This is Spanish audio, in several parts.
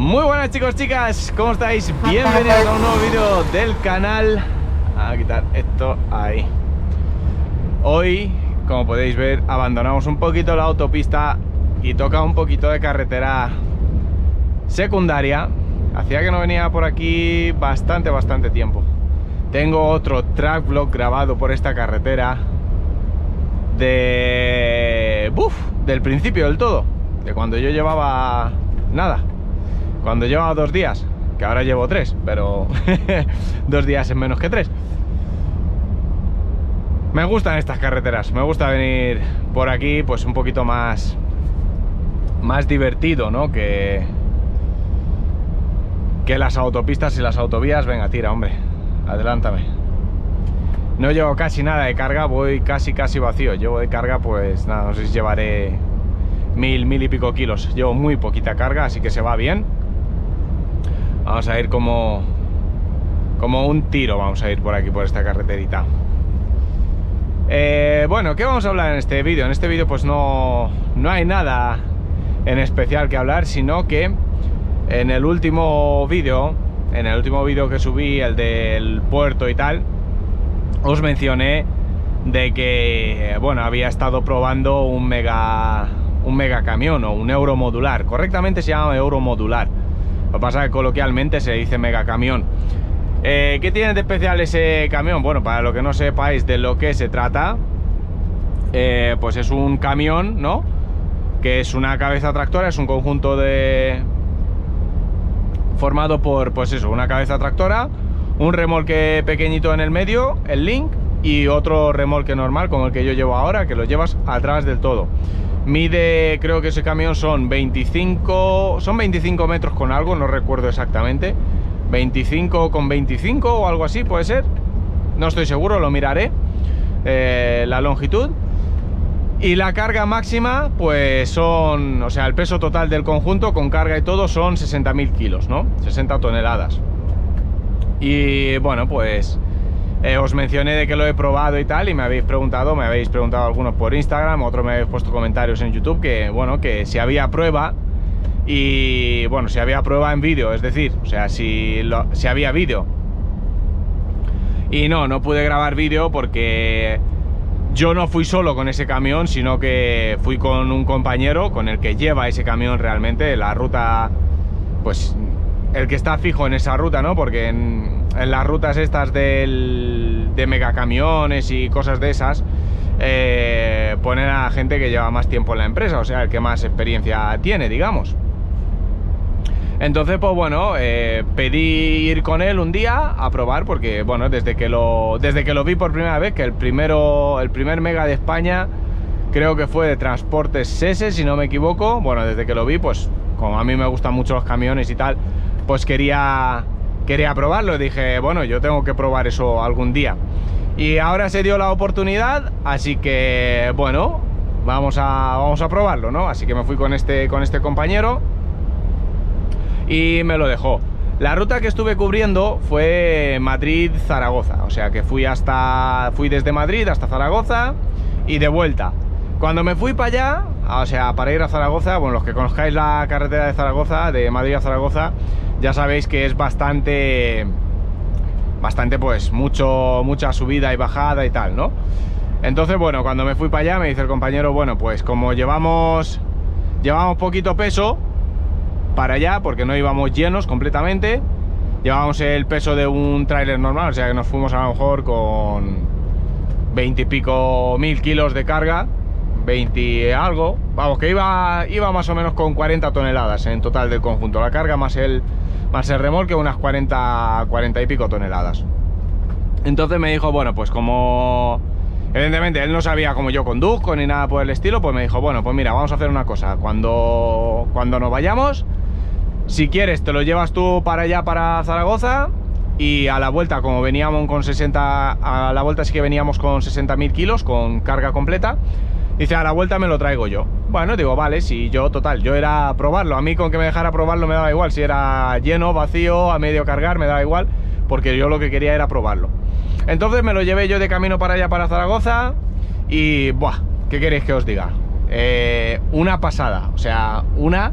Muy buenas chicos, chicas, ¿cómo estáis? Bienvenidos a un nuevo vídeo del canal. A quitar esto ahí. Hoy, como podéis ver, abandonamos un poquito la autopista y toca un poquito de carretera secundaria. Hacía que no venía por aquí bastante tiempo. Tengo otro track vlog grabado por esta carretera del principio del todo, de cuando yo llevaba nada, cuando llevaba 2 días, que ahora llevo 3, pero 2 días es menos que 3. Me gustan estas carreteras, me gusta venir por aquí, pues un poquito más divertido, ¿no? Que las autopistas y las autovías. Venga, tira, hombre, adelántame. No llevo casi nada de carga, voy casi vacío. Llevo de carga, pues nada, no sé si llevaré 1000 y pico kilos. Llevo muy poquita carga, así que se va bien. Vamos a ir como un tiro, vamos a ir por aquí, por esta carreterita. Bueno, ¿qué vamos a hablar en este vídeo? En este vídeo pues no hay nada en especial que hablar, sino que en el último vídeo que subí, el del puerto y tal, os mencioné de que, bueno, había estado probando un mega camión o un euromodular. Correctamente se llama euromodular. Lo que pasa es que coloquialmente se dice mega camión. ¿Qué tiene de especial ese camión? Bueno, para lo que no sepáis de lo que se trata, pues es un camión, ¿no? Que es una cabeza tractora, es un conjunto formado por, pues eso, una cabeza tractora, un remolque pequeñito en el medio, el Link, y otro remolque normal como el que yo llevo ahora, que lo llevas atrás del todo. Mide, creo que ese camión son 25 metros con algo, no recuerdo exactamente, 25 con 25 o algo así, puede ser, no estoy seguro, lo miraré, la longitud. Y la carga máxima, pues son, o sea, el peso total del conjunto con carga y todo son 60.000 kilos, ¿no? 60 toneladas. Y bueno, pues os mencioné de que lo he probado y tal, y me habéis preguntado algunos por Instagram, otros me habéis puesto comentarios en YouTube que, bueno, que si había prueba. Y bueno, si había prueba en vídeo, es decir, o sea, si había vídeo. Y no pude grabar vídeo porque yo no fui solo con ese camión, sino que fui con un compañero con el que lleva ese camión realmente, la ruta, pues el que está fijo en esa ruta, ¿no? Porque en las rutas estas de megacamiones y cosas de esas, ponen a gente que lleva más tiempo en la empresa, o sea, el que más experiencia tiene, digamos. Entonces, pues bueno, pedí ir con él un día a probar, porque bueno, desde que lo vi por primera vez, que el primer mega de España creo que fue de Transportes SESE, si no me equivoco. Bueno, desde que lo vi, pues como a mí me gustan mucho los camiones y tal, pues quería probarlo. Dije, bueno, yo tengo que probar eso algún día. Y ahora se dio la oportunidad, así que bueno, vamos a probarlo, ¿no? Así que me fui con este compañero y me lo dejó. La ruta que estuve cubriendo fue Madrid-Zaragoza, o sea que fui desde Madrid hasta Zaragoza y de vuelta. Cuando me fui para allá, o sea, para ir a Zaragoza, bueno, los que conozcáis la carretera de Zaragoza, de Madrid a Zaragoza, ya sabéis que es bastante pues mucha subida y bajada y tal, ¿no? Entonces, bueno, cuando me fui para allá me dice el compañero, bueno, pues como llevamos poquito peso para allá, porque no íbamos llenos completamente, llevábamos el peso de un tráiler normal, o sea que nos fuimos a lo mejor con 20 y pico mil kilos de carga, 20 algo, vamos, que iba más o menos con 40 toneladas en total del conjunto, la carga más el remolque, unas 40 y pico toneladas. Entonces me dijo, bueno, pues como evidentemente él no sabía cómo yo conduzco ni nada por el estilo, pues me dijo, bueno, pues mira, vamos a hacer una cosa, cuando nos vayamos, si quieres te lo llevas tú para allá, para Zaragoza, y a la vuelta, como veníamos con 60, a la vuelta sí que veníamos con 60.000 kilos con carga completa, dice, a la vuelta me lo traigo yo. Bueno, digo, vale, si yo, total, yo era probarlo, a mí con que me dejara probarlo me daba igual, si era lleno, vacío, a medio cargar, me daba igual, porque yo lo que quería era probarlo. Entonces me lo llevé yo de camino para allá, para Zaragoza, y buah, ¿qué queréis que os diga? Una pasada, o sea, una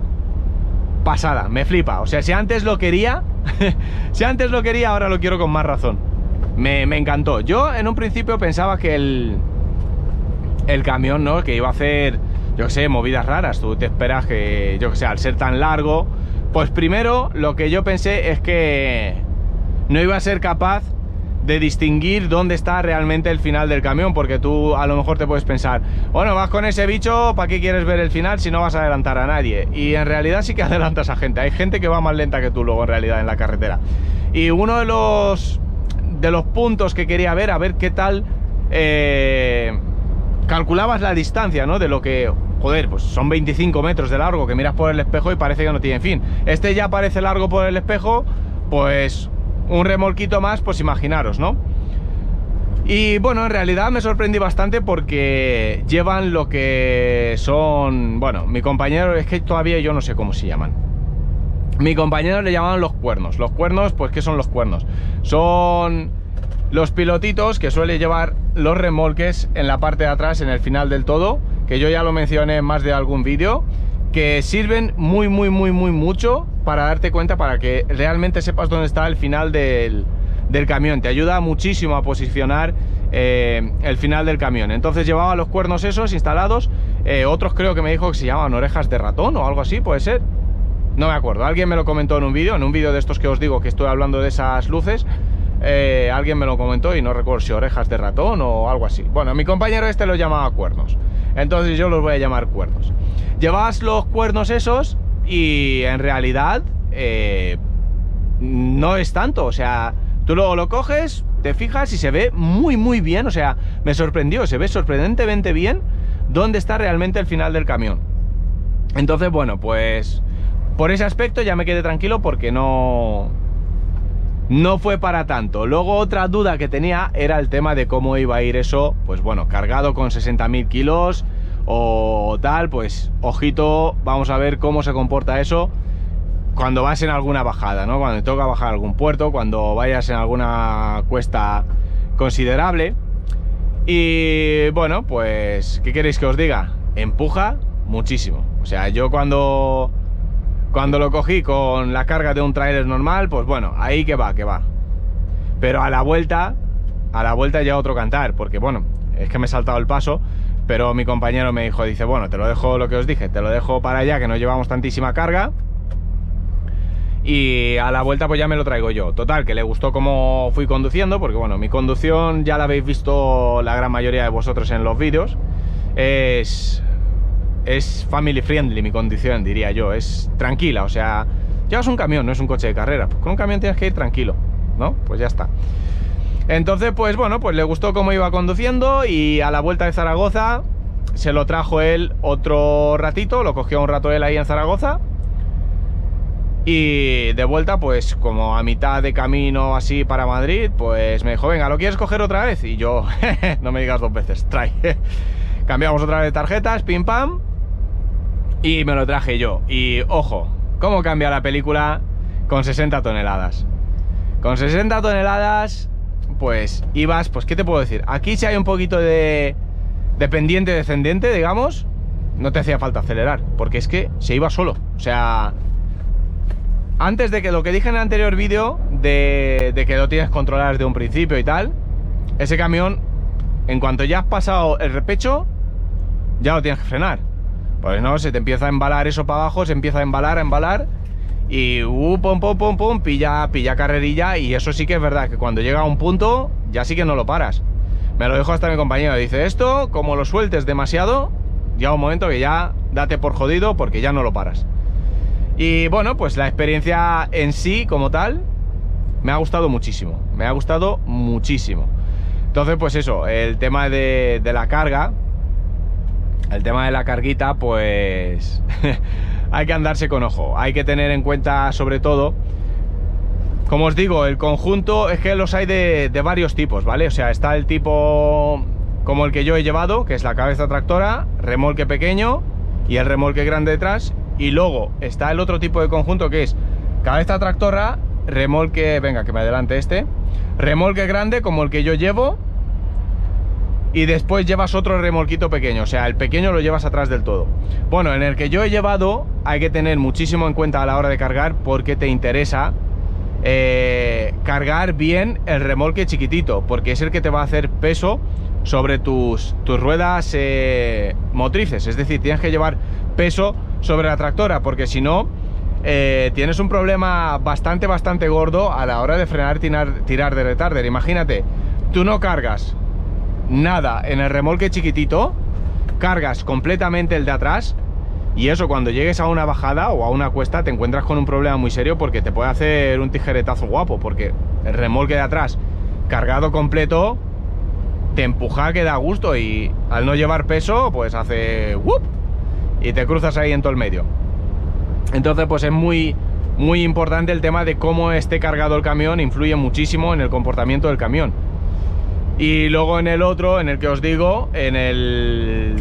pasada, me flipa. O sea, si antes lo quería, si antes lo quería, ahora lo quiero con más razón. Me encantó. Yo en un principio pensaba que el camión, ¿no? Que iba a hacer, yo qué sé, movidas raras. Tú te esperas que, yo qué sé, al ser tan largo, pues primero lo que yo pensé es que no iba a ser capaz de distinguir dónde está realmente el final del camión, porque tú a lo mejor te puedes pensar, bueno, vas con ese bicho, ¿para qué quieres ver el final si no vas a adelantar a nadie? Y en realidad sí que adelantas a gente. Hay gente que va más lenta que tú luego en realidad en la carretera. Y uno de los puntos que quería ver, a ver qué tal calculabas la distancia, ¿no? De lo que, joder, pues son 25 metros de largo que miras por el espejo y parece que no tiene fin. Este ya parece largo por el espejo, pues un remolquito más, pues imaginaros, ¿no? Y bueno, en realidad me sorprendí bastante porque llevan lo que son, bueno, mi compañero, es que todavía yo no sé cómo se llaman. Mi compañero le llamaban los cuernos. Los cuernos, pues ¿qué son los cuernos? Son los pilotitos que suele llevar los remolques en la parte de atrás, en el final del todo, que yo ya lo mencioné en más de algún vídeo, que sirven mucho para darte cuenta, para que realmente sepas dónde está el final del camión. Te ayuda muchísimo a posicionar el final del camión. Entonces llevaba los cuernos esos instalados, otros creo que me dijo que se llamaban orejas de ratón o algo así, puede ser. No me acuerdo, alguien me lo comentó en un vídeo de estos que os digo que estoy hablando de esas luces. Alguien me lo comentó y no recuerdo si orejas de ratón o algo así. Bueno, mi compañero este los llamaba cuernos, entonces yo los voy a llamar cuernos. Llevas los cuernos esos y en realidad no es tanto. O sea, tú luego lo coges, te fijas y se ve muy bien. O sea, me sorprendió, se ve sorprendentemente bien dónde está realmente el final del camión. Entonces, bueno, pues por ese aspecto ya me quedé tranquilo, porque no fue para tanto. Luego otra duda que tenía era el tema de cómo iba a ir eso, pues bueno, cargado con 60.000 kilos o tal, pues ojito, vamos a ver cómo se comporta eso cuando vas en alguna bajada, ¿no? Cuando te toca bajar algún puerto, cuando vayas en alguna cuesta considerable. Y bueno, pues ¿qué queréis que os diga? Empuja muchísimo. O sea, yo cuando lo cogí con la carga de un tráiler normal, pues bueno, ahí que va. Pero a la vuelta ya otro cantar, porque bueno, es que me he saltado el paso, pero mi compañero me dijo, dice, bueno, te lo dejo, lo que os dije, te lo dejo para allá, que no llevamos tantísima carga, y a la vuelta pues ya me lo traigo yo. Total, que le gustó cómo fui conduciendo, porque bueno, mi conducción ya la habéis visto la gran mayoría de vosotros en los vídeos. Es family friendly mi condición, diría yo. Es tranquila, o sea, llevas un camión, no es un coche de carrera. Pues con un camión tienes que ir tranquilo, ¿no? Pues ya está. Entonces, pues bueno, pues le gustó cómo iba conduciendo, y a la vuelta de Zaragoza se lo trajo él otro ratito, lo cogió un rato él ahí en Zaragoza, y de vuelta, pues como a mitad de camino así para Madrid, pues me dijo, venga, ¿lo quieres coger otra vez? Y yo, no me digas dos veces, trae. Cambiamos otra vez de tarjetas, pim pam, y me lo traje yo. Y ojo, cómo cambia la película con 60 toneladas. Con 60 toneladas, pues ibas, pues ¿qué te puedo decir? Aquí si hay un poquito de pendiente descendente, digamos, no te hacía falta acelerar, porque es que se iba solo. O sea, antes de que lo que dije en el anterior vídeo, de que lo tienes que controlar desde un principio y tal, ese camión, en cuanto ya has pasado el repecho, ya lo tienes que frenar. Pues no, se te empieza a embalar eso para abajo, se empieza a embalar, y pum, pilla carrerilla. Y eso sí que es verdad, que cuando llega a un punto, ya sí que no lo paras. Me lo dijo hasta mi compañero, dice, esto, como lo sueltes demasiado, llega un momento que ya date por jodido, porque ya no lo paras. Y bueno, pues la experiencia en sí, como tal, me ha gustado muchísimo. Entonces, pues eso, el tema de la carga, el tema de la carguita, pues hay que andarse con ojo. Hay que tener en cuenta, sobre todo, como os digo, el conjunto es que los hay de varios tipos, ¿vale? O sea, está el tipo como el que yo he llevado, que es la cabeza tractora, remolque pequeño y el remolque grande detrás. Y luego está el otro tipo de conjunto, que es cabeza tractora, remolque, venga, que me adelante este, remolque grande como el que yo llevo, y después llevas otro remolquito pequeño, o sea, el pequeño lo llevas atrás del todo. Bueno, en el que yo he llevado hay que tener muchísimo en cuenta a la hora de cargar, porque te interesa cargar bien el remolque chiquitito, porque es el que te va a hacer peso sobre tus ruedas motrices. Es decir, tienes que llevar peso sobre la tractora, porque si no tienes un problema bastante gordo a la hora de frenar, tirar de retarder. Imagínate, tú no cargas nada en el remolque chiquitito, cargas completamente el de atrás, y eso cuando llegues a una bajada o a una cuesta te encuentras con un problema muy serio, porque te puede hacer un tijeretazo guapo, porque el remolque de atrás cargado completo te empuja que da gusto, y al no llevar peso pues hace ¡wup! Y te cruzas ahí en todo el medio. Entonces pues es muy importante el tema de cómo esté cargado el camión, influye muchísimo en el comportamiento del camión. Y luego en el otro, en el que os digo, en el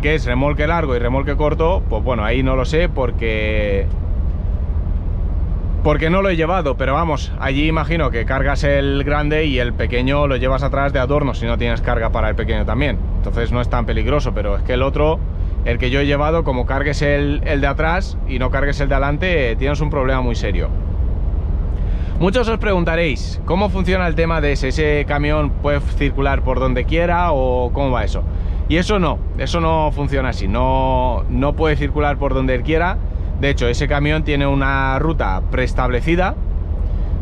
que es remolque largo y remolque corto, pues bueno, ahí no lo sé porque no lo he llevado, pero vamos, allí imagino que cargas el grande y el pequeño lo llevas atrás de adorno si no tienes carga para el pequeño también. Entonces no es tan peligroso, pero es que el otro, el que yo he llevado, como cargues el de atrás y no cargues el de adelante, tienes un problema muy serio. Muchos os preguntaréis, ¿cómo funciona el tema de si ese camión puede circular por donde quiera o cómo va eso? Y eso no funciona así, no puede circular por donde él quiera. De hecho, ese camión tiene una ruta preestablecida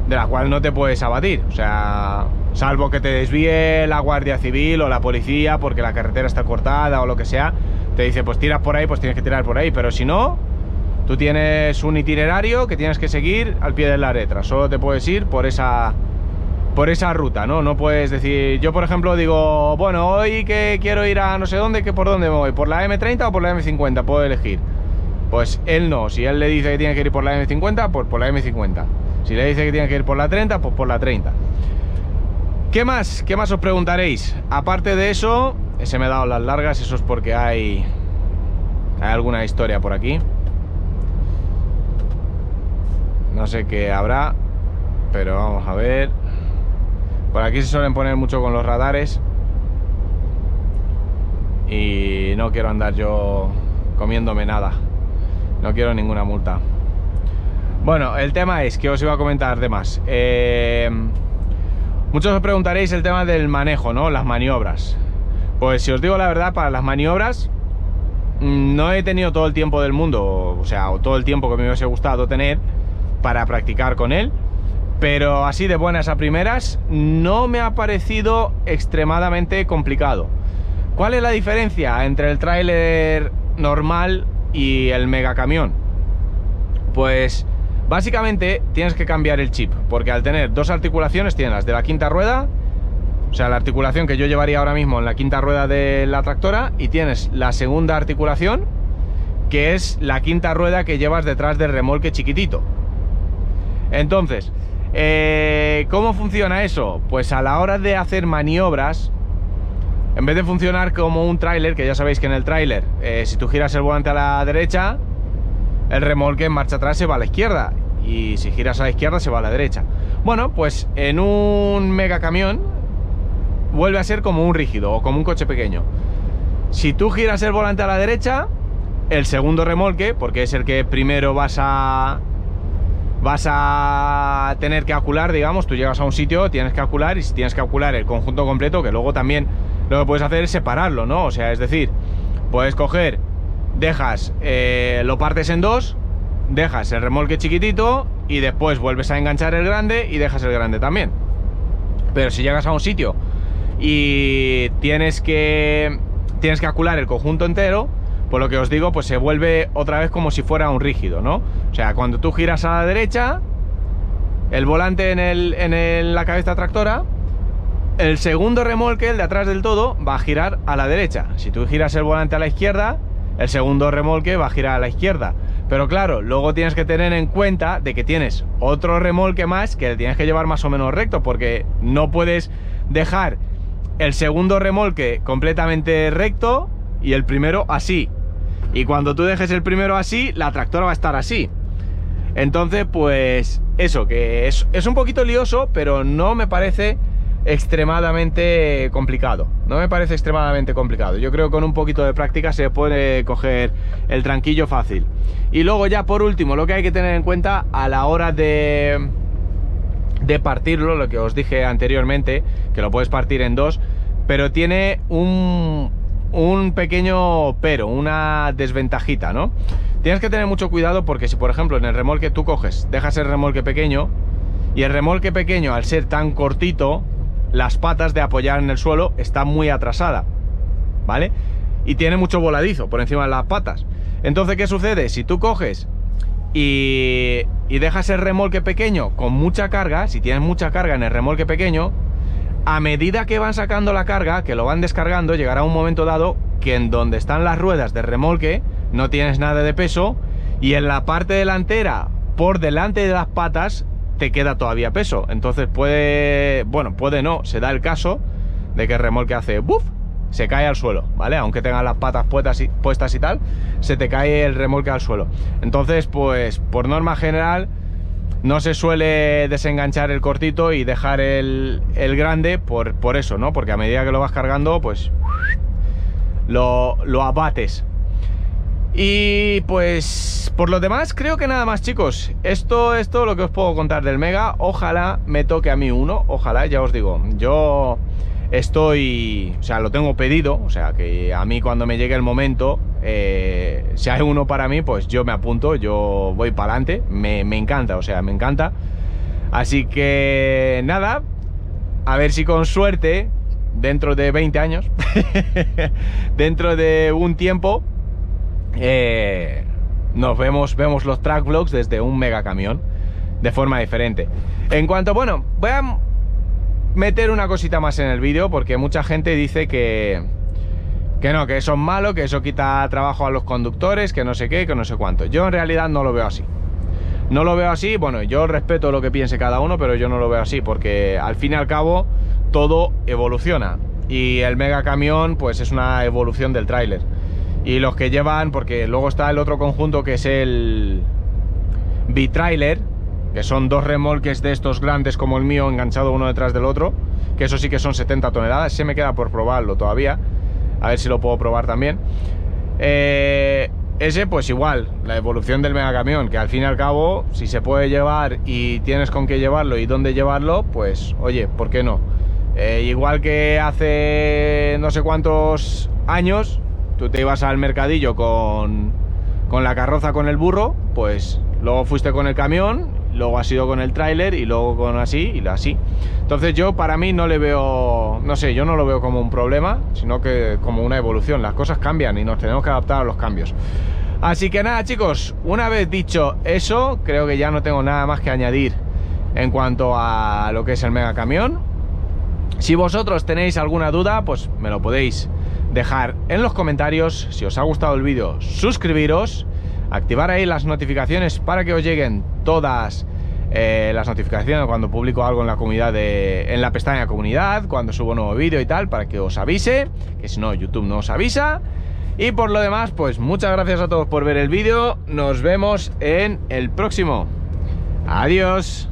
de la cual no te puedes abatir, o sea, salvo que te desvíe la Guardia Civil o la policía porque la carretera está cortada o lo que sea, te dice pues tiras por ahí, pues tienes que tirar por ahí, pero si no, tú tienes un itinerario que tienes que seguir al pie de la letra, solo te puedes ir por esa ruta, ¿no? No puedes decir, yo por ejemplo digo, bueno, hoy que quiero ir a no sé dónde, ¿por dónde me voy? ¿Por la M30 o por la M50? Puedo elegir. Pues él no, si él le dice que tiene que ir por la M50, pues por la M50. Si le dice que tiene que ir por la 30, pues por la 30. ¿Qué más? ¿Qué más os preguntaréis? Aparte de eso, se me ha dado las largas, eso es porque hay alguna historia por aquí. No sé qué habrá, pero vamos a ver. Por aquí se suelen poner mucho con los radares y no quiero andar yo comiéndome nada. No quiero ninguna multa. Bueno, el tema es que os iba a comentar de más. Muchos os preguntaréis el tema del manejo, ¿no? Las maniobras. Pues si os digo la verdad, para las maniobras no he tenido todo el tiempo del mundo, o sea, todo el tiempo que me hubiese gustado tener para practicar con él, pero así de buenas a primeras no me ha parecido extremadamente complicado. ¿Cuál es la diferencia entre el tráiler normal y el megacamión? Pues básicamente tienes que cambiar el chip, porque al tener dos articulaciones tienes las de la quinta rueda, o sea, la articulación que yo llevaría ahora mismo en la quinta rueda de la tractora, y tienes la segunda articulación, que es la quinta rueda que llevas detrás del remolque chiquitito. Entonces, ¿cómo funciona eso? Pues a la hora de hacer maniobras, en vez de funcionar como un tráiler, que ya sabéis que en el tráiler, si tú giras el volante a la derecha, el remolque en marcha atrás se va a la izquierda, y si giras a la izquierda se va a la derecha. Bueno, pues en un megacamión vuelve a ser como un rígido o como un coche pequeño. Si tú giras el volante a la derecha, el segundo remolque, porque es el que primero vas a tener que calcular, digamos, tú llegas a un sitio, tienes que calcular, y si tienes que calcular el conjunto completo, que luego también lo que puedes hacer es separarlo, ¿no? O sea, es decir, puedes coger, dejas, lo partes en dos, dejas el remolque chiquitito y después vuelves a enganchar el grande y dejas el grande también. Pero si llegas a un sitio y tienes que calcular el conjunto entero, por lo que os digo, pues se vuelve otra vez como si fuera un rígido, ¿no? O sea, cuando tú giras a la derecha, el volante en la cabeza tractora, el segundo remolque, el de atrás del todo, va a girar a la derecha. Si tú giras el volante a la izquierda, el segundo remolque va a girar a la izquierda. Pero claro, luego tienes que tener en cuenta de que tienes otro remolque más que le tienes que llevar más o menos recto, porque no puedes dejar el segundo remolque completamente recto y el primero así. Y cuando tú dejes el primero así, la tractora va a estar así. Entonces, pues eso, que es un poquito lioso, pero no me parece extremadamente complicado. No me parece extremadamente complicado. Yo creo que con un poquito de práctica se puede coger el tranquillo fácil. Y luego ya por último, lo que hay que tener en cuenta a la hora de partirlo, lo que os dije anteriormente, que lo puedes partir en dos, pero tiene un pequeño pero, una desventajita, ¿no? Tienes que tener mucho cuidado porque si por ejemplo en el remolque tú coges, dejas el remolque pequeño, y el remolque pequeño al ser tan cortito, las patas de apoyar en el suelo están muy atrasadas, ¿vale? Y tiene mucho voladizo por encima de las patas. Entonces, ¿qué sucede? Si tú coges y dejas el remolque pequeño con mucha carga, si tienes mucha carga en el remolque pequeño, a medida que van sacando la carga, que lo van descargando, llegará un momento dado que en donde están las ruedas del remolque no tienes nada de peso y en la parte delantera, por delante de las patas, te queda todavía peso. Entonces puede no, se da el caso de que el remolque hace ¡buf! Se cae al suelo, ¿vale? Aunque tengas las patas puestas y tal, se te cae el remolque al suelo. Entonces, pues, por norma general, no se suele desenganchar el cortito y dejar el grande por eso, ¿no? Porque a medida que lo vas cargando, pues, lo abates. Y pues por lo demás creo que nada más, chicos. Esto es todo lo que os puedo contar del Mega. Ojalá me toque a mí uno, ojalá, ya os digo. Yo estoy, o sea, lo tengo pedido, o sea, que a mí cuando me llegue el momento, si hay uno para mí, pues yo me apunto, yo voy para adelante. Me encanta, o sea, me encanta. Así que nada, a ver si con suerte, dentro de 20 años, dentro de un tiempo, vemos los track vlogs desde un mega camión de forma diferente. En cuanto, bueno, voy a meter una cosita más en el vídeo porque mucha gente dice que no, que eso es malo, que eso quita trabajo a los conductores, que no sé qué, que no sé cuánto. Yo en realidad no lo veo así. No lo veo así, bueno, yo respeto lo que piense cada uno, pero yo no lo veo así porque al fin y al cabo todo evoluciona y el mega camión pues es una evolución del tráiler. Y los que llevan, porque luego está el otro conjunto que es el B-Trailer, que son dos remolques de estos grandes como el mío enganchado uno detrás del otro, que eso sí que son 70 toneladas, se me queda por probarlo todavía, a ver si lo puedo probar también. Ese pues igual, la evolución del megacamión, que al fin y al cabo, si se puede llevar y tienes con qué llevarlo y dónde llevarlo, pues oye, ¿por qué no? Igual que hace no sé cuántos años tú te ibas al mercadillo con la carroza, con el burro, pues luego fuiste con el camión, luego has ido con el tráiler y luego con así y así. Entonces yo para mí no le veo, no sé, yo no lo veo como un problema, sino que como una evolución. Las cosas cambian y nos tenemos que adaptar a los cambios. Así que nada, chicos, una vez dicho eso, creo que ya no tengo nada más que añadir en cuanto a lo que es el mega camión. Si vosotros tenéis alguna duda, pues me lo podéis dejar en los comentarios. Si os ha gustado el vídeo, suscribiros, activar ahí las notificaciones para que os lleguen todas las notificaciones cuando publico algo en la comunidad, en la pestaña comunidad, cuando subo un nuevo vídeo y tal, para que os avise, que si no YouTube no os avisa. Y por lo demás, pues muchas gracias a todos por ver el vídeo. Nos vemos en el próximo. Adiós.